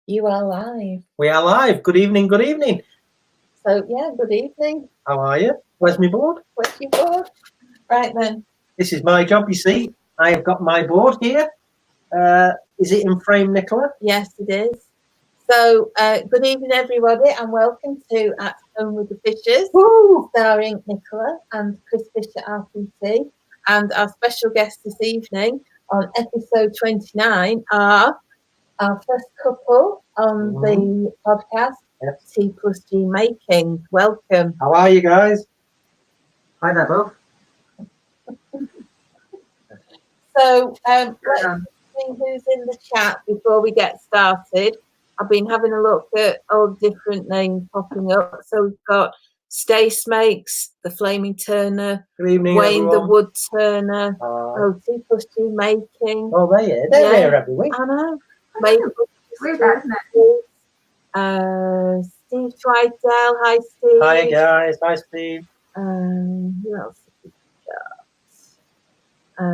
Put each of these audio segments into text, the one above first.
You are live. We are live. Good evening, good evening. So, yeah, good evening. How are you? Where's my board? Where's your board? Right then. This is my job, you see. I have got my board here. Is it in frame, Nicola? Yes, it is. So, good evening, everybody, and welcome to At Home with the Fishers, starring Nicola and Chris Fisher, RPT. And our special guests this evening on episode 29 are our first couple on the podcast, T+G Making. Welcome. How are you guys? Hi there, both. So, let's see who's in the chat before we get started. I've been having a look at all different names popping up. So we've got Stace Makes, the Flaming Turner, Good evening, Wayne everyone. the Woodturner, T+G Making. Oh, they're here. They're here every week. I know. Weird, isn't it? Steve Twidell. Hi, Steve. Hi, guys. Hi, Steve. Who else have we got?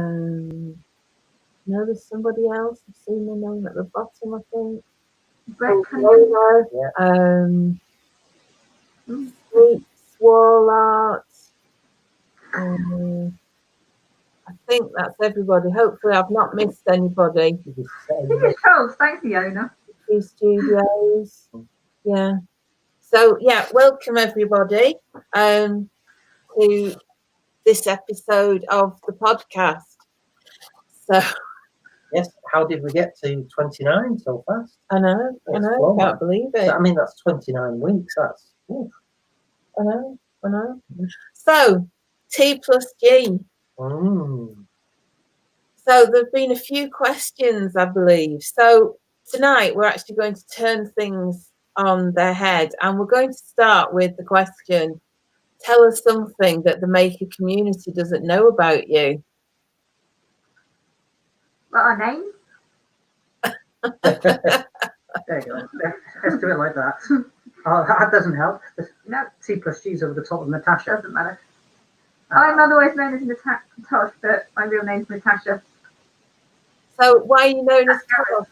No, there's somebody else. I've seen the name at the bottom, I think. Sweet Swall Art. I think that's everybody. Hopefully, I've not missed anybody. Thanks, Fiona. Two studios. Yeah. So, yeah, welcome everybody to this episode of the podcast. So, yes, how did we get to 29 so fast? I know, can't believe it. I mean, that's 29 weeks. That's. Oof. I know. So, T+G. So there've been a few questions, I believe. So tonight we're actually going to turn things on their head, and we're going to start with the question: tell us something that the maker community doesn't know about you. What are names? There you go. Let's do it like that. Oh, that doesn't help. No. T+G's over the top of Natasha. Doesn't matter. I'm otherwise known as Tosh, but my real name's Natasha. So why are you known as Tosh?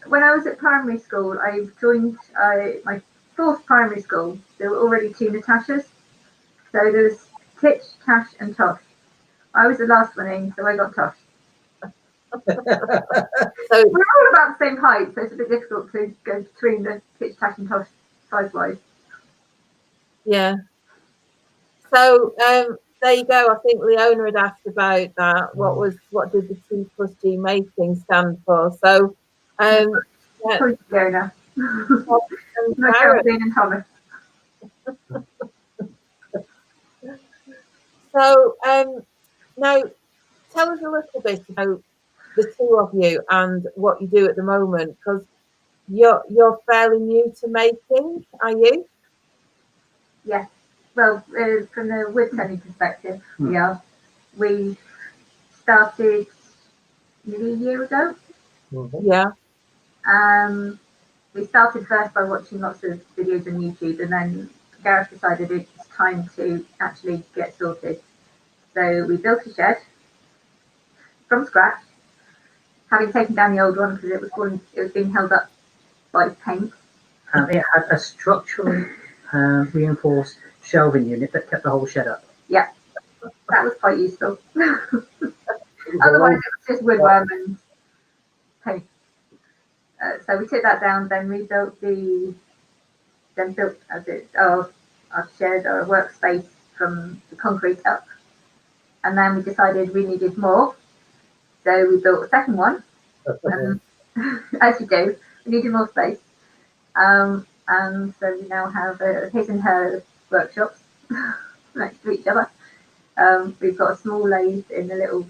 When I was at primary school, I joined my fourth primary school. There were already two Natashas. So there was Titch, Tash, and Tosh. I was the last one in, so I got Tosh. So we're all about the same height, so it's a bit difficult to go between the Titch, Tash, and Tosh size-wise. Yeah. So there you go. I think Leona had asked about that. What did the T+G Making stand for? So Leona. And Thomas. So now tell us a little bit about the two of you and what you do at the moment, because you're fairly new to making, are you? Yes. Well, from the woodturning perspective, yeah, we started nearly a year ago. Yeah. We started first by watching lots of videos on YouTube, and then Gareth decided it's time to actually get sorted. So we built a shed from scratch, having taken down the old one because it was being held up by paint. And it had a structurally reinforced shelving unit that kept the whole shed up. Yeah, that was quite useful. Otherwise, it was just woodworm and paint. So we took that down, then rebuilt our shed, our workspace from the concrete up, and then we decided we needed more, so we built a second one. As you do, we needed more space, and so we now have his and her workshops next to each other. We've got a small lathe in the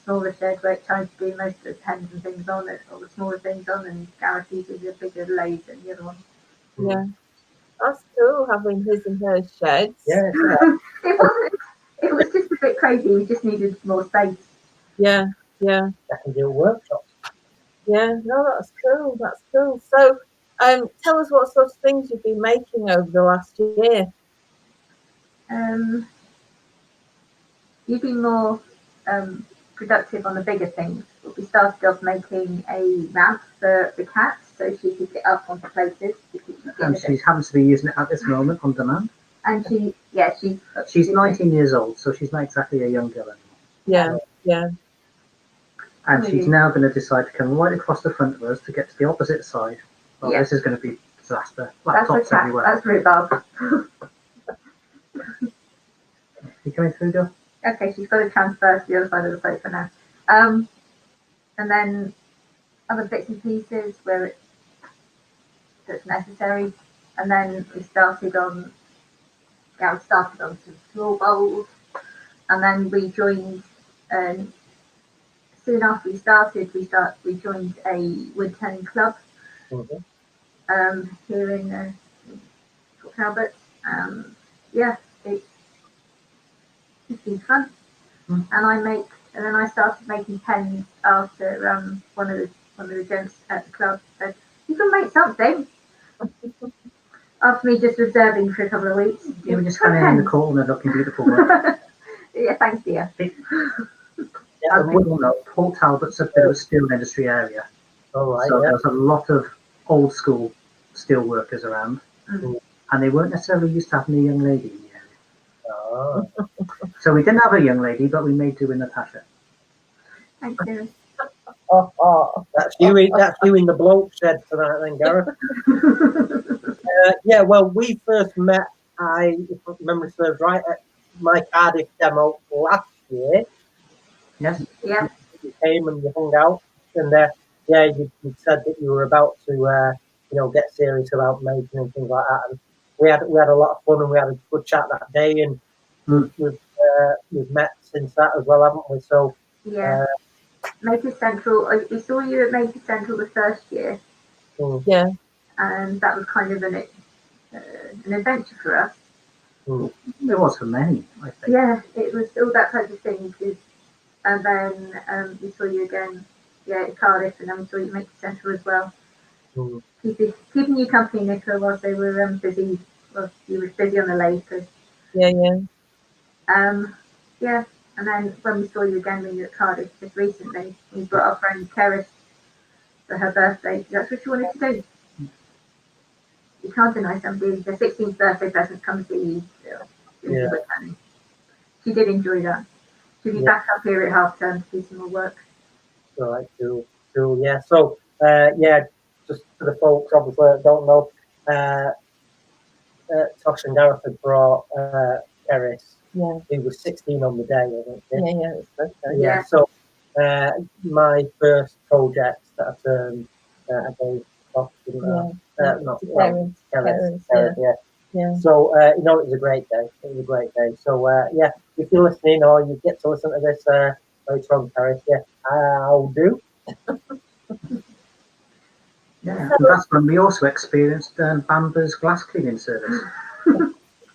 smaller shed where it tries to do most of the pens and things on it, or the smaller things on, and Gareth uses a bigger lathe than the other one. Yeah, that's cool having his and her sheds. Yeah. It was just a bit crazy. We just needed more space. Yeah. I can do a workshop. Yeah, no, that's cool. So, tell us what sort of things you've been making over the last year. You've been more productive on the bigger things. we started off making a ramp for the cat so she could get up onto places. And she happens to be using it at this moment on demand. And she's 19 years old, so she's not exactly a young girl anymore. Yeah. And she's now going to decide to come right across the front of us to get to the opposite side. Well, this is going to be a disaster. Laptops everywhere. That's rhubarb. You coming through, Joe? Okay, she's got to transfer to the other side of the sofa now. And then other bits and pieces where it's necessary. And then we started on some small bowls. And then we joined, soon after we started, we joined a woodturning club here in Port Talbot. It's been fun. And then I started making pens after one of the gents at the club said, "You can make something." After me just observing for a couple of weeks. You were just standing in the corner looking beautiful. Yeah, thanks, dear. As people know, Port Talbot's a bit of a steel industry area. So there's a lot of old school steel workers around, and they weren't necessarily used to having a young lady in the area. So we didn't have a young lady, but we made do with Natasha. Thanks, dear. That's you in the bloke shed for that then, Gareth. Well, we first met, if memory serves right, at my Cardiff demo last year. Yes. Yeah. You came and you hung out, and you said that you were about to get serious about making and things like that. And we had a lot of fun, and we had a good chat that day, and we've met since that as well, haven't we? So Maker Central. We saw you at Maker Central the first year. Yeah. And that was kind of an adventure for us. It was for many, I think. Yeah, it was all that type of thing. And then we saw you again, at Cardiff, and then we saw you at Maker Central as well. Keeping you company, Nicola, whilst they were busy. Well, you were busy on the lake. And then when we saw you again when you were at Cardiff just recently, we brought our friend Keris for her birthday. That's what she wanted to do. You can't deny somebody their 16th birthday present comes to you. She did enjoy that. She'll be back up here at half term to do some more work. Right, cool. Yeah. So just for the folks obviously that don't know, Tosh and Gareth had brought Keris. Yeah. He was 16 on the day, I think. Yeah, it's birthday. Yeah. So my first project that I turned I gave Tosh, Keris. Yeah. So it was a great day. So if you're listening or you get to listen to this later on, Keris, I'll do. And that's when we also experienced Bamber's glass cleaning service.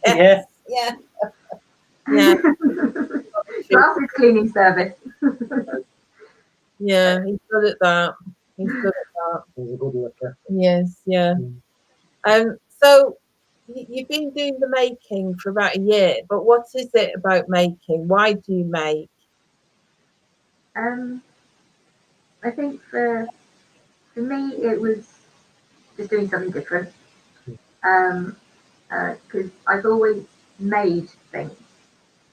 Yeah. Glasses cleaning service. Yeah, he's good at that. He's a good worker. Yes, yeah. So you've been doing the making for about a year, but what is it about making? Why do you make? I think for me it was just doing something different. Because I've always made things,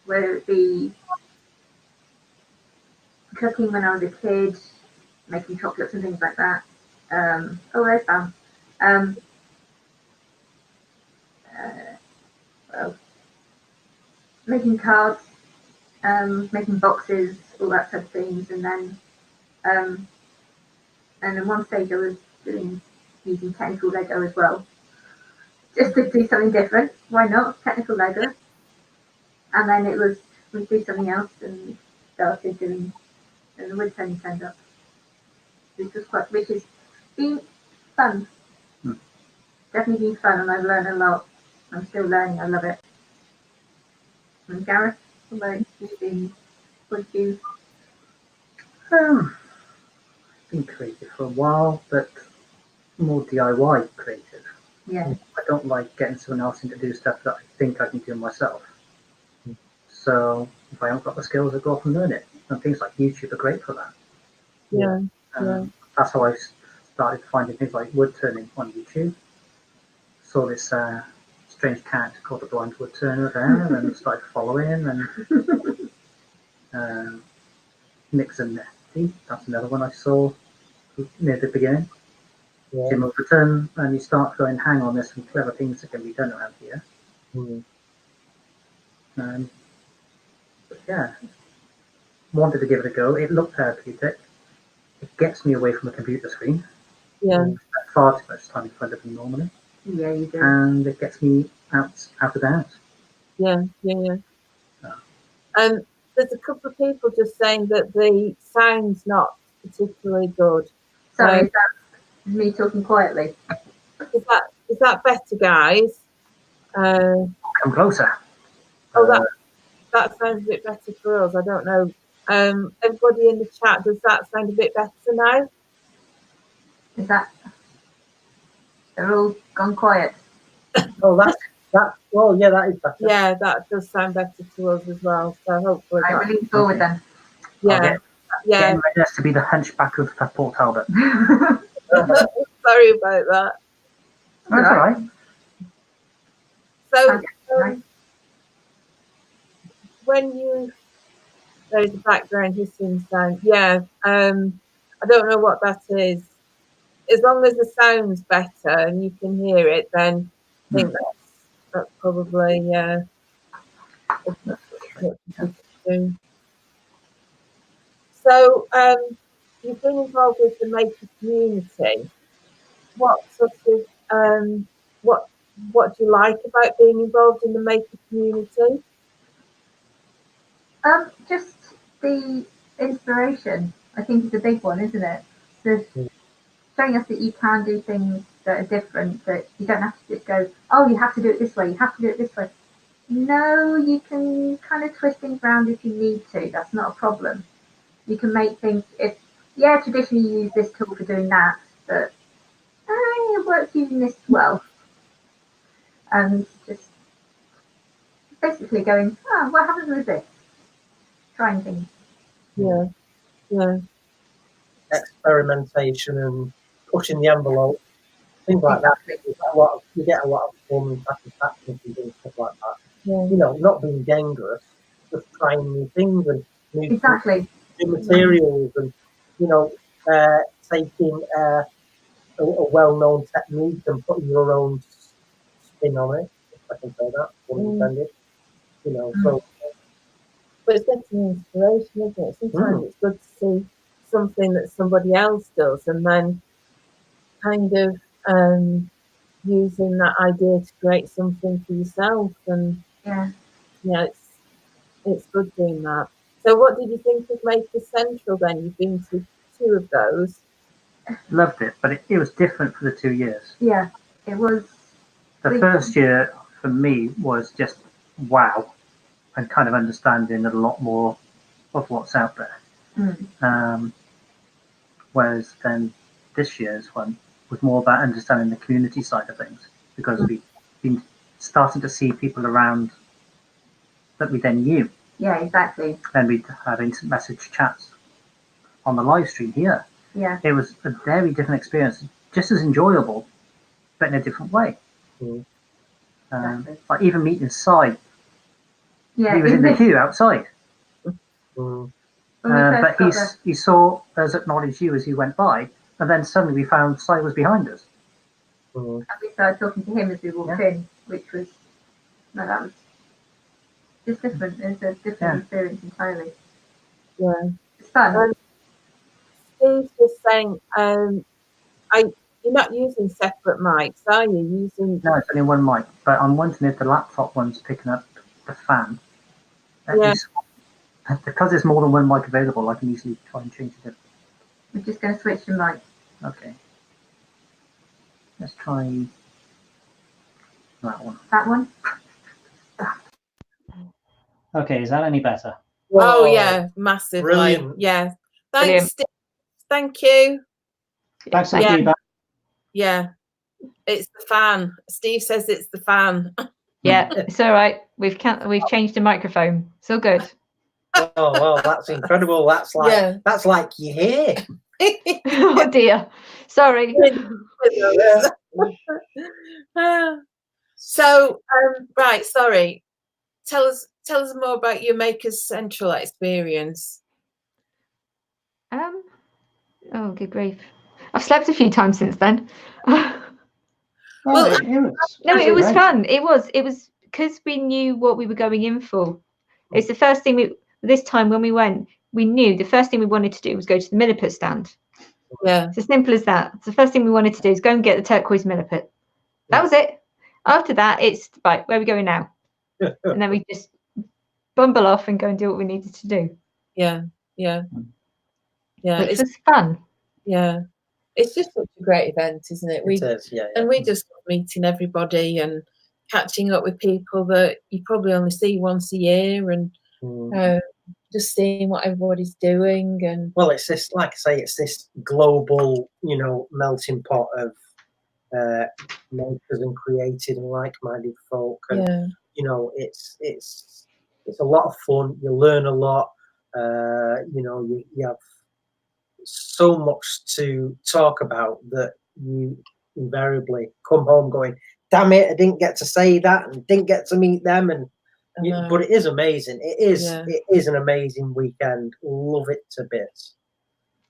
whether it be cooking when I was a kid, making chocolates and things like that. There's Sam. Making cards, making boxes, all that type of things, and then at one stage I was using technical Lego as well, just to do something different. Why not technical Lego? And then it was we do something else and started doing the woodturning stand-up, which has been fun. Definitely been fun, and I've learned a lot. I'm still learning. I love it. And Gareth, what you? Been creative for a while, but more DIY creative. Yeah. I don't like getting someone else in to do stuff that I think I can do myself. So if I haven't got the skills, I go off and learn it. And things like YouTube are great for that. Yeah. That's how I started finding things like wood turning on YouTube. Saw this strange cat called the Blind Woodturner there, and started following. And Nicola Fisher, that's another one I saw near the beginning. Yeah. Jim Overton, and you start going, hang on, there's some clever things that can be done around here. But yeah, wanted to give it a go. It looked therapeutic. It gets me away from a computer screen. Yeah. I spend far too much time in front of them normally. Yeah, you do. And it gets me out of the house. Yeah. And there's a couple of people just saying that the sound's not particularly good. Sorry, is that me talking quietly? Is that better, guys? Come closer. That sounds a bit better for us. I don't know. Everybody in the chat, does that sound a bit better now? Is that... They're all gone quiet. Oh, that. Well, yeah, that is better. Yeah, that does sound better to us as well. So hopefully, I will lean forward then. Yeah. Getting ready to be the hunchback of Port Talbot. Sorry about that. That's all right. So, when there's a background hissing sound, I don't know what that is. As long as the sound's better and you can hear it, then I think that's probably what you should do. So, you've been involved with the maker community. What sort of what do you like about being involved in the maker community? Just the inspiration, I think, is a big one, isn't it? So showing us that you can do things that are different, that you don't have to just go, oh, you have to do it this way, you have to do it this way. No, you can kind of twist things around if you need to. That's not a problem. You can make things, traditionally you use this tool for doing that, but it works using this as well. And just basically going, what happens with this? Trying things. Yeah. Experimentation and pushing the envelope, things like that. You get a lot of fun and satisfaction from doing stuff like that. Yeah. You know, not being dangerous, just trying new things and new materials, and taking a well-known technique and putting your own spin on it. If I can say that, intended. So. But it's definitely inspiration, isn't it? Sometimes it's good to see something that somebody else does, and then kind of using that idea to create something for yourself. And it's good doing that. So, what did you think of Maker Central then? You've been to 2 of those. Loved it, but it was different for the 2 years. Yeah, it was. The first year for me was just wow, and kind of understanding a lot more of what's out there. Whereas then this year's one was more about understanding the community side of things, because we've been starting to see people around that we then knew. Yeah, exactly. And we'd have instant message chats on the live stream here. Yeah. It was a very different experience, just as enjoyable, but in a different way. Exactly. Like even meeting inside. Yeah, he was in the queue outside. But he saw us acknowledge you as he went by, and then suddenly we found Si was behind us. And we started talking to him as we walked in, which was that was just different. It's a different experience entirely. Yeah, it's fun. Steve's just saying, you're not using separate mics, are you? Using no, it's only one mic, but I'm wondering if the laptop one's picking up the fan. Because there's more than one mic available, I can easily try and change it. We're just going to switch the mic. Okay. Let's try that one. That one? Okay, is that any better? Whoa. Oh, yeah, massively. Brilliant. Yeah. Thanks, Steve. Thank you. Thanks for the feedback. Yeah. It's the fan. Steve says it's the fan. Yeah, it's all right. We've changed the microphone. It's all good. Oh well, that's incredible. That's like that's like you're here. Oh dear, sorry. So right, sorry. Tell us more about your Makers Central experience. Oh, good grief! I've slept a few times since then. Well, it was fun. It was because we knew what we were going in for. It's the first thing this time when we went, we knew the first thing we wanted to do was go to the milliput stand. Yeah. It's as simple as that. It's the first thing we wanted to do is go and get the turquoise milliput. That was it. After that, it's right, where are we going now? And then we just bumble off and go and do what we needed to do. Yeah. Which was fun. Yeah. It's just such a great event, isn't it? It is, yeah. And we just love meeting everybody and catching up with people that you probably only see once a year, and just seeing what everybody's doing. And well, it's this, like I say, it's this global, melting pot of makers and creative and like-minded folk, and it's a lot of fun. You learn a lot. You have so much to talk about that you invariably come home going, damn it, I didn't get to say that and didn't get to meet them. And but it is amazing. It is an amazing weekend. Love it to bits.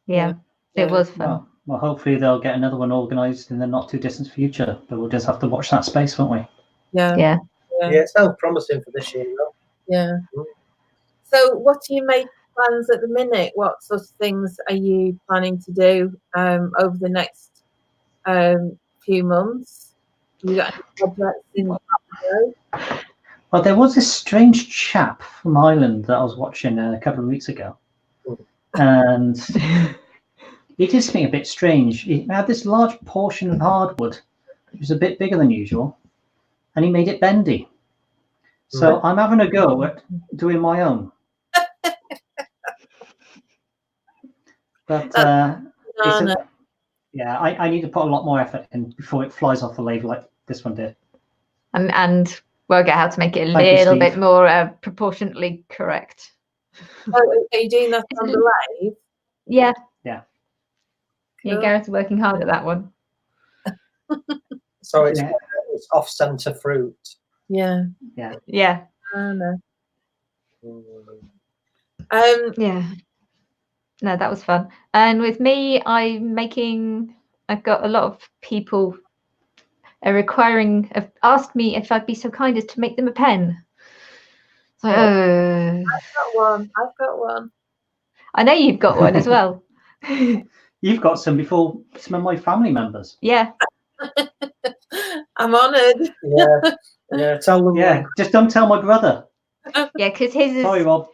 Yeah. It was fun. Well, hopefully they'll get another one organised in the not too distant future, but we'll just have to watch that space, won't we? Yeah, it sounds promising for this year, though. Yeah. So what do you make plans at the minute? What sort of things are you planning to do over the next few months? You got any projects in Well, there was this strange chap from Ireland that I was watching a couple of weeks ago, and he did something a bit strange. He had this large portion of hardwood, which was a bit bigger than usual, and he made it bendy. So I'm having a go at doing my own. But I need to put a lot more effort in before it flies off the lathe like this one did. And work out how to make it a little bit more proportionately correct. Oh, are you doing that on the lathe? Yeah. Yeah. Yeah, Gareth's working hard at that one. So it's off-center fruit. Yeah. Oh, no. Yeah. No, that was fun. And with me, I've got a lot of people have asked me if I'd be so kind as to make them a pen. So, I've got one. I know you've got one as well. You've got some before some of my family members. Yeah. I'm honoured. Yeah, tell them. Yeah, just don't tell my brother. Yeah, because his is... Sorry, Rob.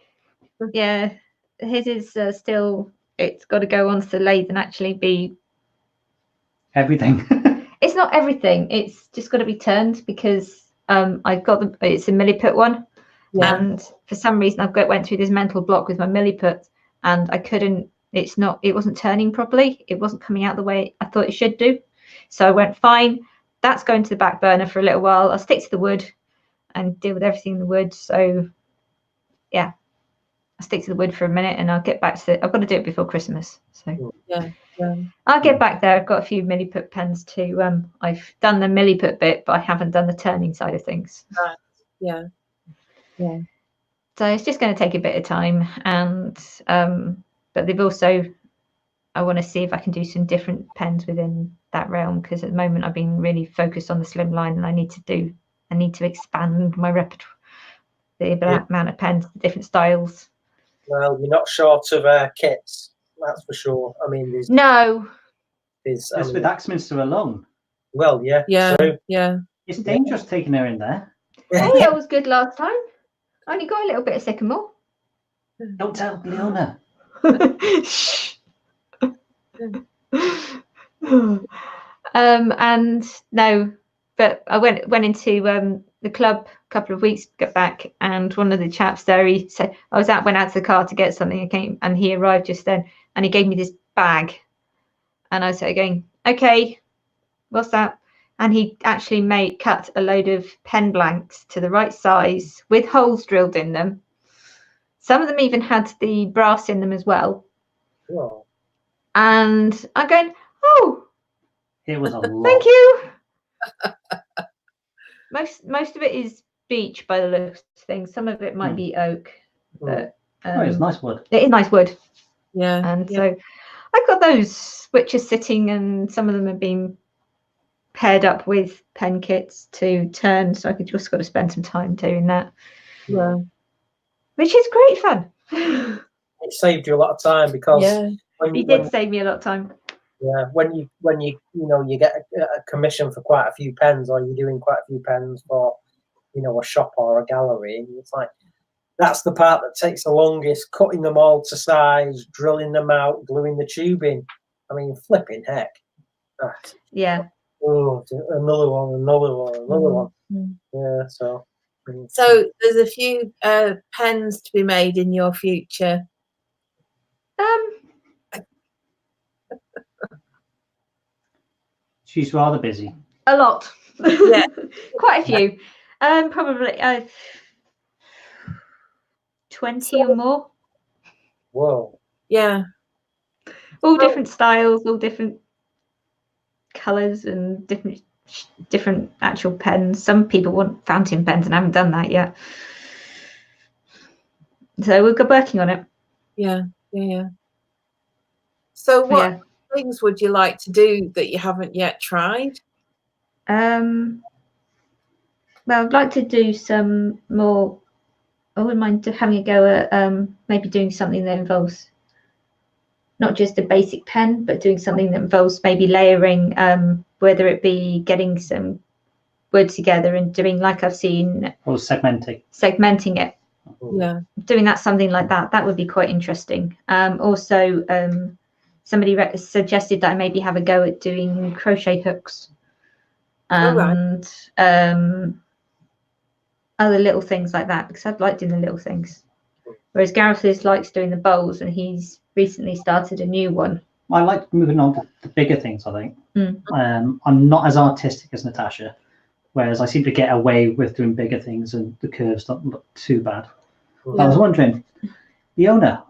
Yeah, his is still... It's got to go onto the lathe and actually be... Everything. It's not everything. It's just got to be turned because I've got it's a milliput one. Yeah. And for some reason, went through this mental block with my milliput and I couldn't... It wasn't turning properly. It wasn't coming out the way I thought it should do. So I went, fine, that's going to the back burner for a little while. I'll stick to the wood and deal with everything in the wood. So, yeah, I'll stick to the wood for a minute and I'll get back to it. I've got to do it before Christmas. So, I'll get back there. I've got a few milliput pens too. I've done the milliput bit, but I haven't done the turning side of things. Right. Yeah. So it's just going to take a bit of time. And, but they've also... I want to see if I can do some different pens within that realm because at the moment I've been really focused on the slim line and I need to expand my repertoire, the amount of pens, the different styles. Well, you're not short of kits, that's for sure. I mean, there's just with Axminster alone. Well, yeah. It's dangerous taking her in there. Hey, I was good last time. I only got a little bit of sycamore. Don't tell Leona. Shh. And no, but I went into the club a couple of weeks back, and one of the chaps there, he said went out to the car to get something. I came and he arrived just then, and he gave me this bag, and I started going, okay, what's that? And he actually cut a load of pen blanks to the right size with holes drilled in them. Some of them even had the brass in them as well. Oh. And I'm going, oh, It was a lot. thank you. Most of it is beech by the looks of things. Some of it might be oak, but it's nice wood. It is nice wood. Yeah. And so I've got those which are sitting, and some of them have been paired up with pen kits to turn, so I could just got to spend some time doing that. Yeah. Which is great fun. It saved you a lot of time because It did save me a lot of time. Yeah, when you you get a commission for quite a few pens, or you're doing quite a few pens for a shop or a gallery, and it's like that's the part that takes the longest, cutting them all to size, drilling them out, gluing the tubing. I mean, flipping heck. Yeah. Oh, another one. Yeah, so there's a few pens to be made in your future. She's rather busy. A lot. Yeah. Quite a few. Probably 20 or more. Whoa. Yeah. All different styles, all different colours, and different actual pens. Some people want fountain pens, and I haven't done that yet. So we're working on it. Yeah. So what things would you like to do that you haven't yet tried? Well, I'd like to do some more. I wouldn't mind having a go at maybe doing something that involves not just a basic pen, but doing something that involves maybe layering, whether it be getting some wood together and doing like I've seen. Or segmenting it. Yeah. Doing something like that would be quite interesting. Also, somebody suggested that I maybe have a go at doing crochet hooks and other little things like that, because I like doing the little things. Whereas Gareth likes doing the bowls, and he's recently started a new one. I like moving on to the bigger things, I think. I'm not as artistic as Natasha, whereas I seem to get away with doing bigger things, and the curves don't look too bad. I was wondering, Fiona,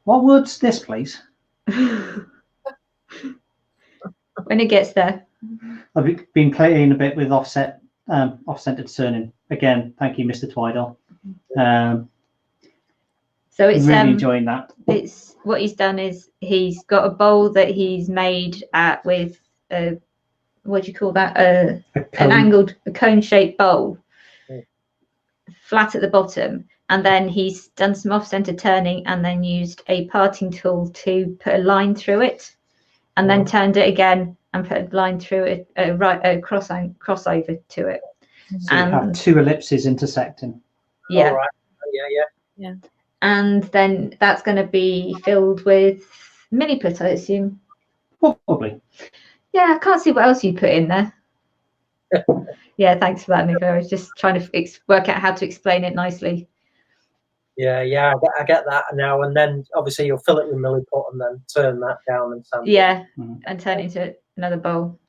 what wood's this, please? When it gets there. I've been playing a bit with off-centered turning. Again, thank you, Mr. Twidell. So it's really enjoying that. It's what he's done is he's got a bowl that he's made with what do you call that? A cone-shaped bowl, flat at the bottom, and then he's done some off-center turning, and then used a parting tool to put a line through it, and then turned it again and put a line through it, crossover to it. So you have two ellipses intersecting. Yeah. All right. Yeah. And then that's going to be filled with milliput, I assume. Probably. Yeah, I can't see what else you put in there. Yeah, thanks for that, Nicola. I was just trying to work out how to explain it nicely. Yeah, I get that now. And then obviously you'll fill it with milliput and then turn that down and sand it. Yeah, and turn it into another bowl.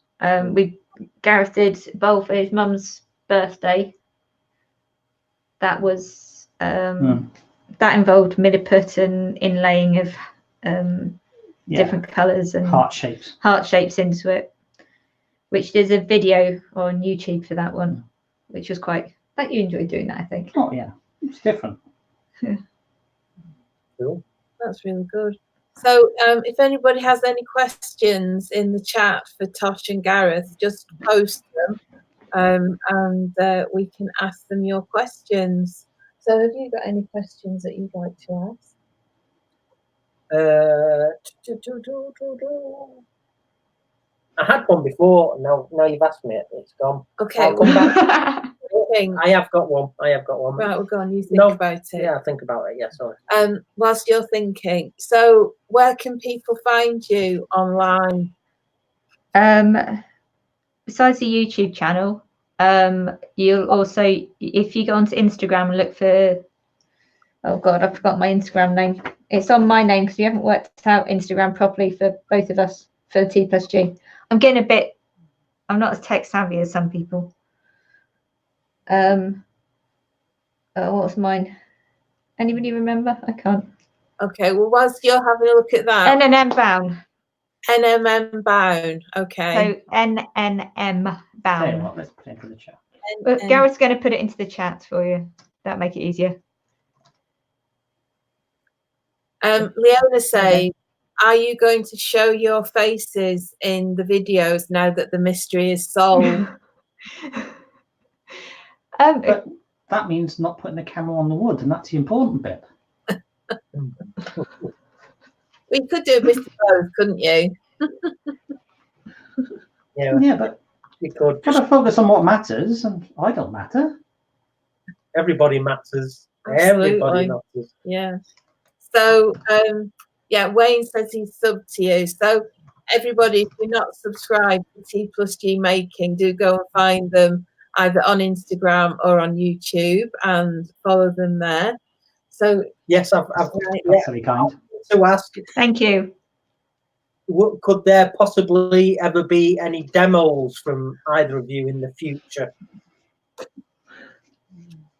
Gareth did a bowl for his mum's birthday. That was that involved milliput and inlaying of different colours and heart shapes into it, which there's a video on YouTube for that one, which was that you enjoyed doing that, I think. Oh yeah, it's different. Cool. That's really good. So if anybody has any questions in the chat for Tosh and Gareth, just post them and we can ask them your questions. So have you got any questions that you'd like to ask? I had one before. Now you've asked me it. It's gone. Okay. I'll come back. I have got one. Right, we'll go on. You think about it. Yeah, think about it. Yeah, sorry. Whilst you're thinking, so where can people find you online? Besides the YouTube channel, you'll also, if you go onto Instagram and look for, oh God, I forgot my Instagram name. It's on my name because we haven't worked out Instagram properly for both of us for the T+G. I'm not as tech savvy as some people. What was mine? Anybody remember? I can't. Okay, well, whilst you're having a look at that. NNM bound. NMM bound. Okay. So NNM bound. What, let's put it into the chat. Gareth's going to put it into the chat for you. That'll make it easier. Leona say, are you going to show your faces in the videos now that the mystery is solved? But that means not putting the camera on the wood, and that's the important bit. We could do a bit of both, couldn't you? Yeah, but you could. Gotta focus on what matters, and I don't matter. Everybody matters. Absolutely. Everybody matters. Yeah. So, yeah, Wayne says he's subbed to you. So, everybody, if you're not subscribed to T+G Making, do go and find them either on Instagram or on YouTube and follow them there. So, yes, I've That's really kind. To ask. Thank you. Could there possibly ever be any demos from either of you in the future?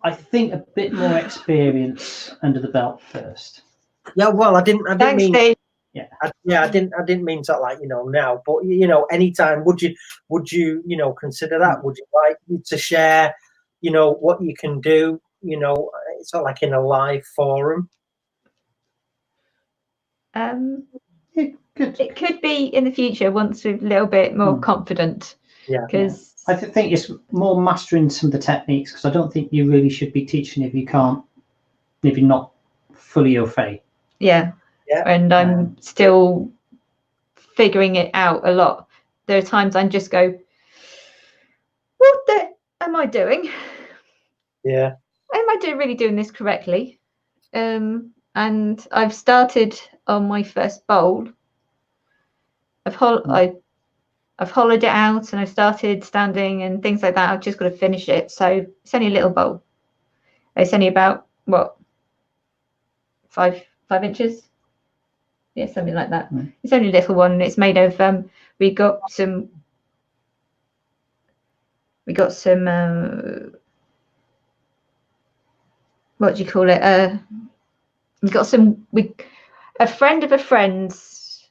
I think a bit more experience under the belt first. Yeah, well, I didn't Thanks, mean. Steve. I didn't mean to, like, now, but anytime. Would you consider that? Would you like to share, what you can do? It's not like in a live forum. It could be in the future once we're a little bit more confident. Yeah. Because I think it's more mastering some of the techniques, because I don't think you really should be teaching if you're not fully au fait. Yeah. And I'm still figuring it out a lot. There are times I just go, what the am I doing? Yeah. Am I really doing this correctly? And I've started on my first bowl. I've hollowed it out and I've started standing and things like that. I've just got to finish it. So it's only a little bowl. It's only about, what, 5 inches? Yeah, something like that. It's only a little one. And it's made of, we got some what do you call it? A friend of a friend's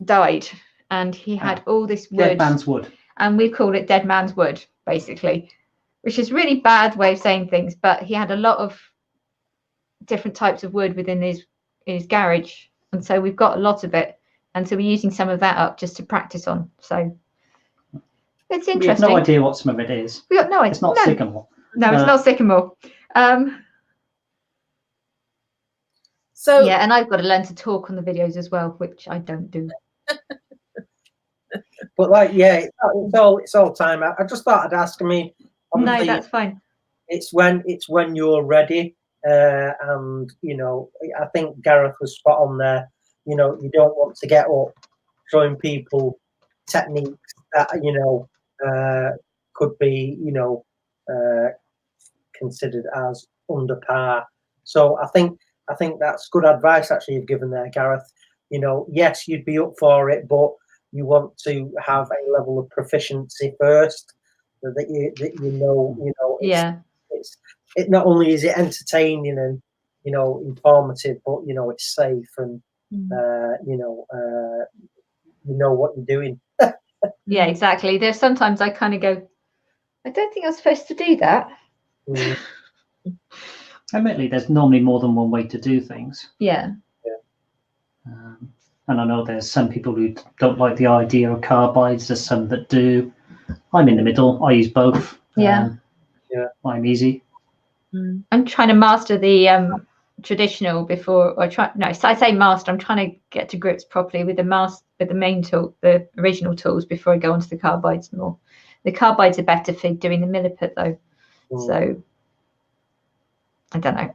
died, and he had all this wood. Dead man's wood. And we call it dead man's wood, basically, which is a really bad way of saying things, but he had a lot of different types of wood within his garage, and so we've got a lot of it, and so we're using some of that up just to practice on. So it's interesting. We have no idea what some of it is. We got no idea. It's not sycamore. No, it's not sycamore. So yeah, and I've got to learn to talk on the videos as well, which I don't do. But it's all time. I just thought I'd ask. I mean, no, that's fine. It's when you're ready, and I think Gareth was spot on there. You don't want to get up showing people techniques that could be considered as under par. So I think that's good advice actually you've given there, Gareth. Yes, you'd be up for it, but you want to have a level of proficiency first, so that it not only is it entertaining and informative, but it's safe and you know what you're doing. Yeah, exactly. There's sometimes I kind of go, I don't think I'm supposed to do that. Admittedly, there's normally more than one way to do things. Yeah. And I know there's some people who don't like the idea of carbides. There's some that do. I'm in the middle. I use both. Yeah. I'm easy. I'm trying to master the traditional before I try. No, so I say master. I'm trying to get to grips properly with the main tool, the original tools, before I go onto the carbides more. The carbides are better for doing the milliput though. So I don't know.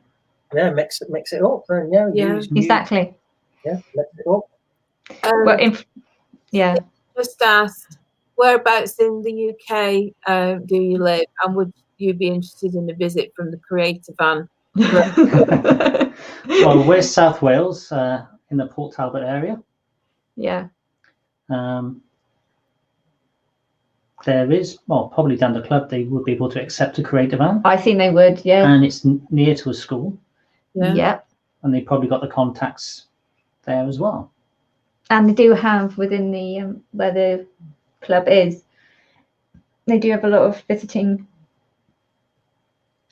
Yeah, mix it up. Exactly. Mix it up. Just asked, whereabouts in the UK do you live, and would you be interested in a visit from the creator van? Well, we're South Wales, in the Port Talbot area. Yeah. I there is, well, probably down the club, they would be able to accept a creative van. I think they would, yeah. And it's near to a school. Yeah. And they probably got the contacts there as well. And they do have within the where the club is, they do have a lot of visiting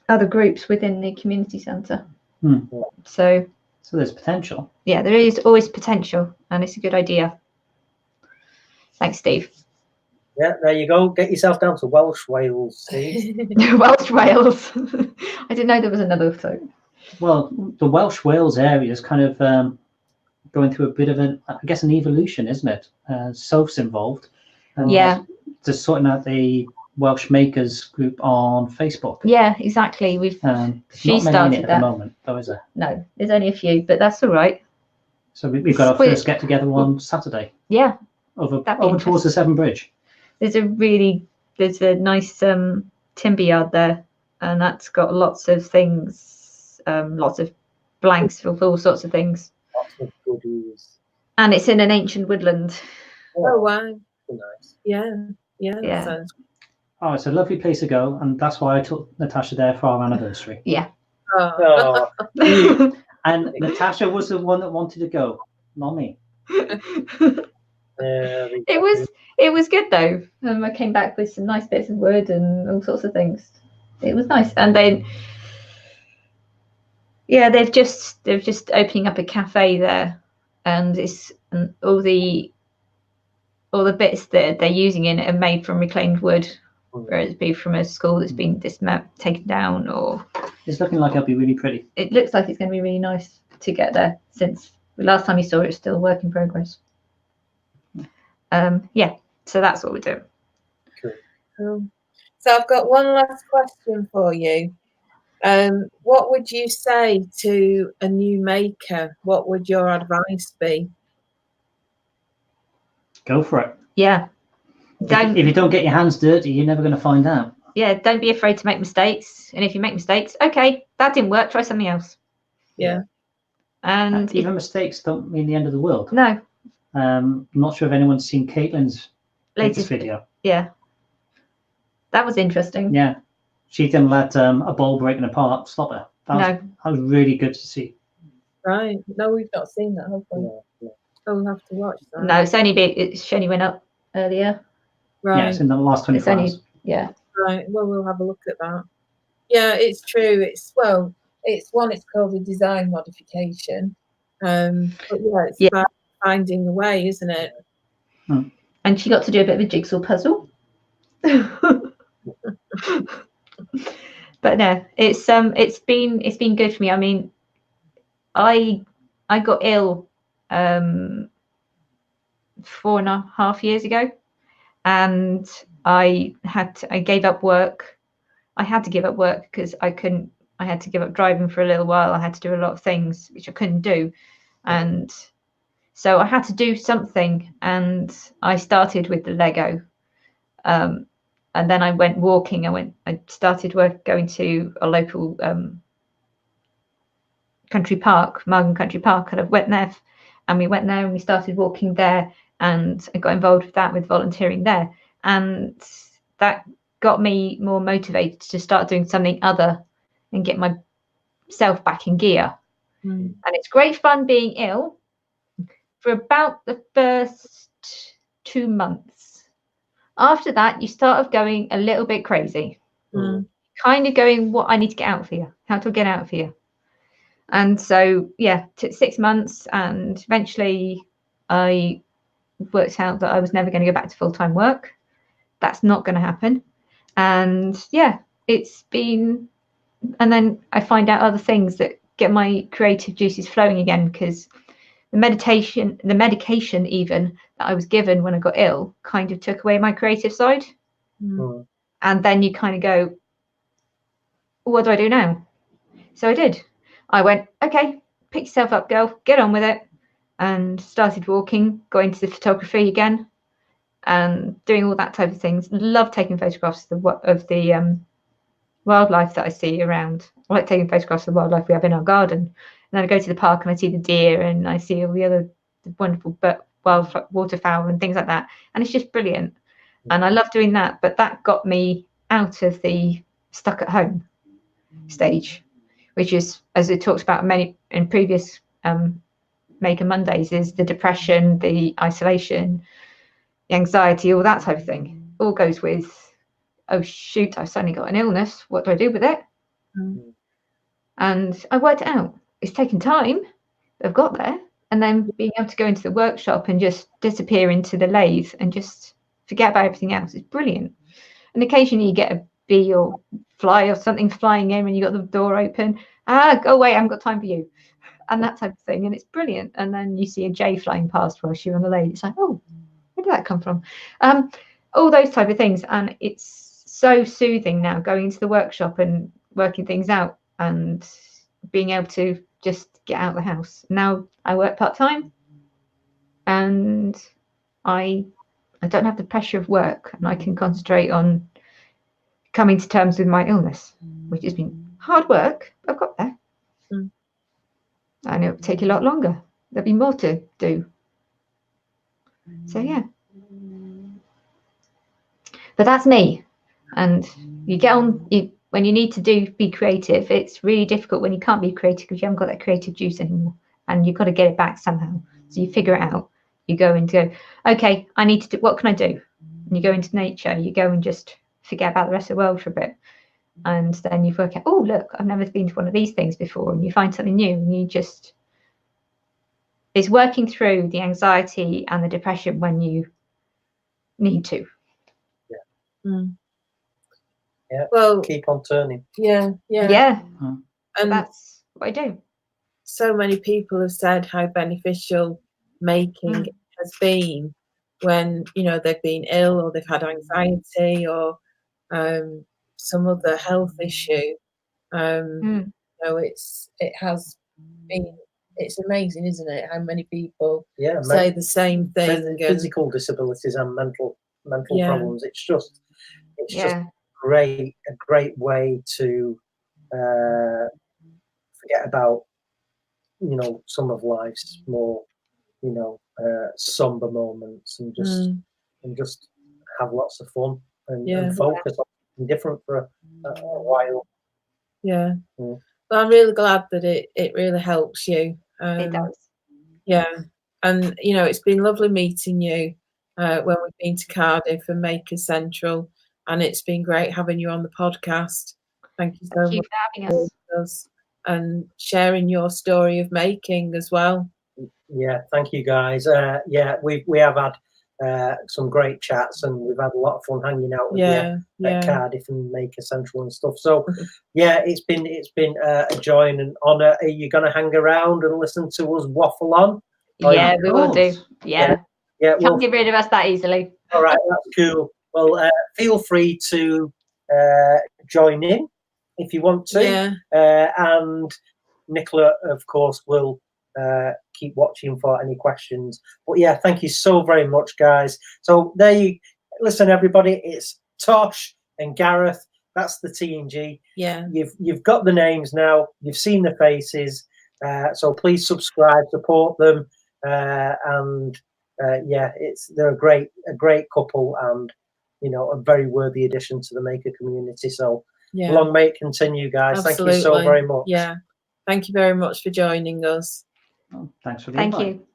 other groups within the community centre. So there's potential. Yeah, there is always potential, and it's a good idea. Thanks, Steve. Yeah, there you go. Get yourself down to Welsh Wales, Steve. Welsh Wales. I didn't know there was another thing. Well, the Welsh Wales area is kind of going through a bit of an evolution, isn't it? Soph's involved. Yeah. Just sorting out the Welsh Makers group on Facebook. Yeah, exactly. She started at that. the moment, though, is there? No, there's only a few, but that's all right. So we've got our first get together on Saturday. Yeah. Over towards the Severn Bridge. There's a nice timber yard there, and that's got lots of things, lots of blanks for all sorts of things. Lots of goodies. And it's in an ancient woodland. Oh wow. Nice. Yeah. Sounds... Oh, it's a lovely place to go, and that's why I took Natasha there for our anniversary. Yeah. Oh. And Natasha was the one that wanted to go, not me. It was good though. I came back with some nice bits of wood and all sorts of things. It was nice, and then they're just opening up a cafe there, and all the bits that they're using in it are made from reclaimed wood, whereas it'd be from a school that's been taken down. Or it's looking like it'll be really pretty. It looks like it's going to be really nice to get there. Since the last time you saw it, it's still a work in progress. So that's what we're doing. Cool. So I've got one last question for you. What would you say to a new maker? What would your advice be? Go for it. Yeah. If you don't get your hands dirty, you're never going to find out. Yeah, don't be afraid to make mistakes. And if you make mistakes, okay, that didn't work, try something else. Yeah. And even mistakes don't mean the end of the world. No. I'm not sure if anyone's seen Caitlin's latest video. Yeah. That was interesting. Yeah. She didn't let a bowl breaking apart stop her. That was really good to see. Right. No, we've not seen that, have we? Yeah. Oh, we'll have to watch that. No, it's only went up earlier. Right. Yeah, it's in the last 24 hours. Yeah. Right. Well, we'll have a look at that. Yeah, it's true. It's called a design modification. But it's about finding a way, isn't it? And she got to do a bit of a jigsaw puzzle. But no, it's been good for me. I mean, I got ill 4.5 years ago, and I gave up work. I had to give up work because I had to give up driving for a little while. I had to do a lot of things which I couldn't do, and so I had to do something. And I started with the Lego, and then I went walking. I started going to a local country park, Margam Country Park, and I went there, and we started walking there, and I got involved with that, with volunteering there, and that got me more motivated to start doing something other and get myself back in gear. And it's great fun being ill for about the first 2 months. After that, you start going a little bit crazy, kind of going, what I need to get out of here, how to get out of here. And so, took 6 months, and eventually I worked out that I was never going to go back to full-time work. That's not going to happen. And it's been, and then I find out other things that get my creative juices flowing again, because the medication even that I was given when I got ill kind of took away my creative side. And then you kind of go, what do I do now? So I did. I went, okay, pick yourself up, girl, get on with it, and started walking, got into the photography again, and doing all that type of things. Love taking photographs of the wildlife that I see around. I like taking photographs of the wildlife we have in our garden. And then I go to the park and I see the deer, and I see all the other wonderful waterfowl and things like that. And it's just brilliant. And I love doing that, but that got me out of the stuck at home stage, which is, as it talks about many in previous Maker Mondays, is the depression, the isolation, the anxiety, all that type of thing. All goes with, oh shoot, I've suddenly got an illness. What do I do with it? And I worked it out. It's taken time. I've got there. And then being able to go into the workshop and just disappear into the lathe and just forget about everything else is brilliant. And occasionally you get a bee or fly or something flying in when you got the door open. Go away, I haven't got time for you. And that type of thing. And it's brilliant. And then you see a jay flying past while you're on the lathe. It's like, oh, where did that come from? All those type of things. And it's so soothing now going into the workshop and working things out and being able to just get out of the house. Now I work part-time and I don't have the pressure of work, and I can concentrate on coming to terms with my illness, which has been hard work. I've got there. And it'll take a lot longer. There'll be more to do. So yeah. But that's me. And you get on, when you need to be creative, it's really difficult when you can't be creative because you haven't got that creative juice anymore. And you've got to get it back somehow. So you figure it out. You go and go, okay, I need to do, what can I do? And you go into nature, you go and just forget about the rest of the world for a bit. And then you work out, oh, look, I've never been to one of these things before. And you find something new and you just, it's working through the anxiety and the depression when you need to. Yeah. Well, keep on turning. Yeah. And that's what I do. So many people have said how beneficial making has been when, you know, they've been ill or they've had anxiety or some other health issue. You know, it has been, it's amazing, isn't it? How many people say the same thing. Physical disabilities and mental problems. It's just a great way to forget about, you know, some of life's more, you know, somber moments and just have lots of fun and focus on something different for a while. Well, I'm really glad that it really helps you. It does. Yeah. And, you know, it's been lovely meeting you when we've been to Cardiff and Maker Central. And it's been great having you on the podcast. Thank you so much for having us and sharing your story of making as well. Yeah, thank you guys. We have had some great chats and we've had a lot of fun hanging out with you at Cardiff and Maker Central and stuff. So yeah, it's been a joy and an honour. Are you going to hang around and listen to us waffle on? Yeah, we will do. Yeah. Can't get rid of us that easily. All right, that's cool. Well, feel free to join in if you want to. And Nicola, of course, will keep watching for any questions. But yeah, thank you so very much, guys. So there you listen, everybody. It's Tosh and Gareth. That's the T&G. Yeah. You've got the names now. You've seen the faces. So please subscribe, support them, and they're a great couple, and you know, a very worthy addition to the maker community. So long may it continue, guys. Absolutely. Thank you so very much. Yeah. Thank you very much for joining us. Thanks for the invite. Thank you.